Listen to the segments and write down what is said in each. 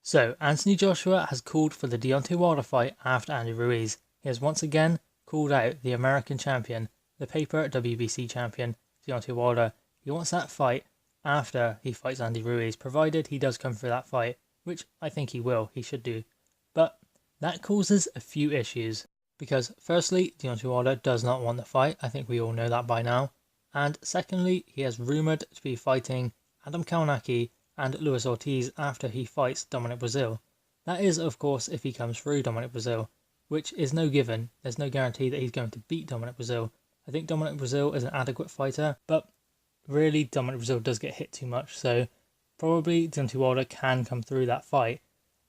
So, Anthony Joshua has called for the Deontay Wilder fight after Andy Ruiz. He has once again called out the American champion, the paper WBC champion, Deontay Wilder. He wants that fight after he fights Andy Ruiz, provided he does come through that fight, which I think he will, he should do. But that causes a few issues, because firstly, Deontay Wilder does not want the fight. I think we all know that by now. And secondly, he has rumoured to be fighting Adam Kownacki and Luis Ortiz after he fights Dominic Breazeale. That is, of course, if he comes through Dominic Breazeale, which is no given. There's no guarantee that he's going to beat Dominic Breazeale. I think Dominic Breazeale is an adequate fighter, but really Dominic Breazeale does get hit too much, so probably Deontay Wilder can come through that fight.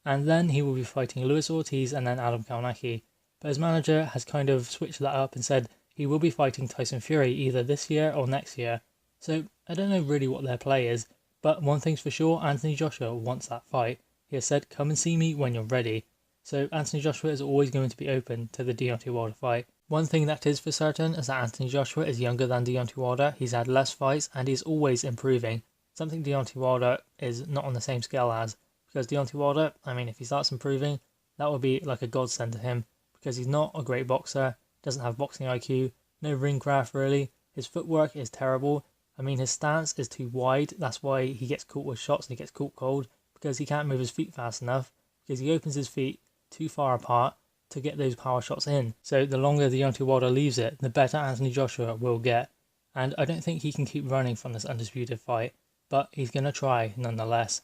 And then he will be fighting Luis Ortiz and then Adam Kownacki. But his manager has kind of switched that up and said he will be fighting Tyson Fury either this year or next year. So I don't know really what their play is. But one thing's for sure, Anthony Joshua wants that fight. He has said, come and see me when you're ready. So Anthony Joshua is always going to be open to the Deontay Wilder fight. One thing that is for certain is that Anthony Joshua is younger than Deontay Wilder. He's had less fights and he's always improving. Something Deontay Wilder is not on the same scale as. Because Deontay Wilder, I mean, if he starts improving, that would be like a godsend to him. Because he's not a great boxer, doesn't have boxing IQ, no ring craft really. His footwork is terrible. I mean, his stance is too wide. That's why he gets caught with shots and he gets caught cold, because he can't move his feet fast enough, because he opens his feet too far apart to get those power shots in. So the longer Deontay Wilder leaves it, the better Anthony Joshua will get. And I don't think he can keep running from this undisputed fight, but he's going to try nonetheless.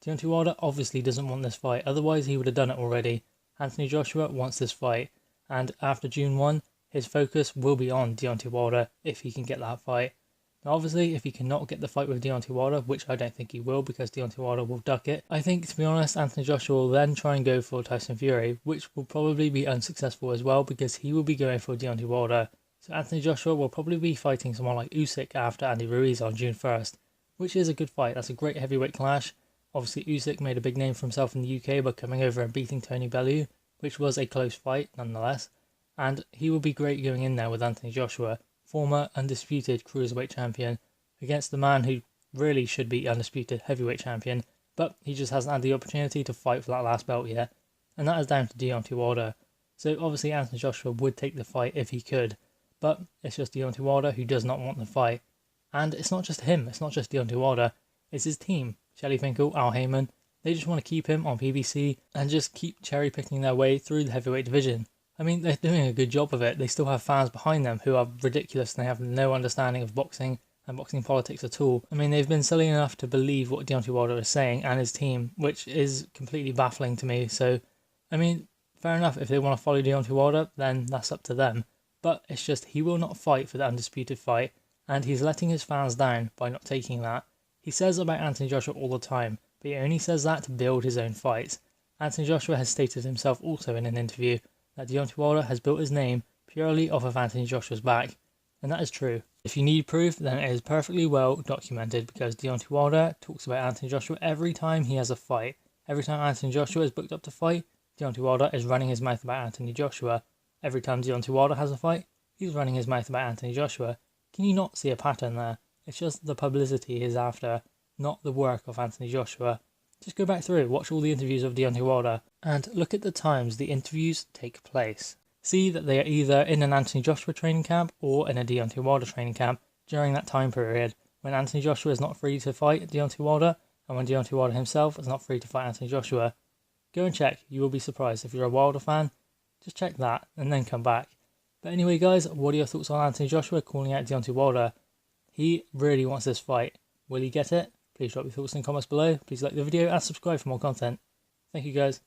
Deontay Wilder obviously doesn't want this fight, otherwise he would have done it already. Anthony Joshua wants this fight, and after June 1, his focus will be on Deontay Wilder if he can get that fight. Now obviously, if he cannot get the fight with Deontay Wilder, which I don't think he will because Deontay Wilder will duck it, I think, to be honest, Anthony Joshua will then try and go for Tyson Fury, which will probably be unsuccessful as well because he will be going for Deontay Wilder. So Anthony Joshua will probably be fighting someone like Usyk after Andy Ruiz on June 1st, which is a good fight. That's a great heavyweight clash. Obviously, Usyk made a big name for himself in the UK by coming over and beating Tony Bellew, which was a close fight nonetheless. And he will be great going in there with Anthony Joshua, former undisputed cruiserweight champion, against the man who really should be undisputed heavyweight champion, but he just hasn't had the opportunity to fight for that last belt yet, and that is down to Deontay Wilder. So obviously Anthony Joshua would take the fight if he could, but it's just Deontay Wilder who does not want the fight. And it's not just him, it's not just Deontay Wilder, it's his team. Shelley Finkel, Al Heyman, they just want to keep him on PBC and just keep cherry picking their way through the heavyweight division. I mean, they're doing a good job of it. They still have fans behind them who are ridiculous and they have no understanding of boxing and boxing politics at all. I mean, they've been silly enough to believe what Deontay Wilder is saying and his team, which is completely baffling to me. So, I mean, fair enough, if they want to follow Deontay Wilder, then that's up to them. But it's just, he will not fight for the undisputed fight, and he's letting his fans down by not taking that. He says about Anthony Joshua all the time, but he only says that to build his own fights. Anthony Joshua has stated himself also in an interview that Deontay Wilder has built his name purely off of Anthony Joshua's back, and that is true. If you need proof, then it is perfectly well documented because Deontay Wilder talks about Anthony Joshua every time he has a fight. Every time Anthony Joshua is booked up to fight, Deontay Wilder is running his mouth about Anthony Joshua. Every time Deontay Wilder has a fight, he's running his mouth about Anthony Joshua. Can you not see a pattern there? It's just the publicity he's after, not the work of Anthony Joshua. Just go back through, watch all the interviews of Deontay Wilder, and look at the times the interviews take place. See that they are either in an Anthony Joshua training camp or in a Deontay Wilder training camp during that time period, when Anthony Joshua is not free to fight Deontay Wilder, and when Deontay Wilder himself is not free to fight Anthony Joshua. Go and check, you will be surprised. If you're a Wilder fan, just check that, and then come back. But anyway guys, what are your thoughts on Anthony Joshua calling out Deontay Wilder? He really wants this fight. Will he get it? Please drop your thoughts in the comments below. Please like the video and subscribe for more content. Thank you guys.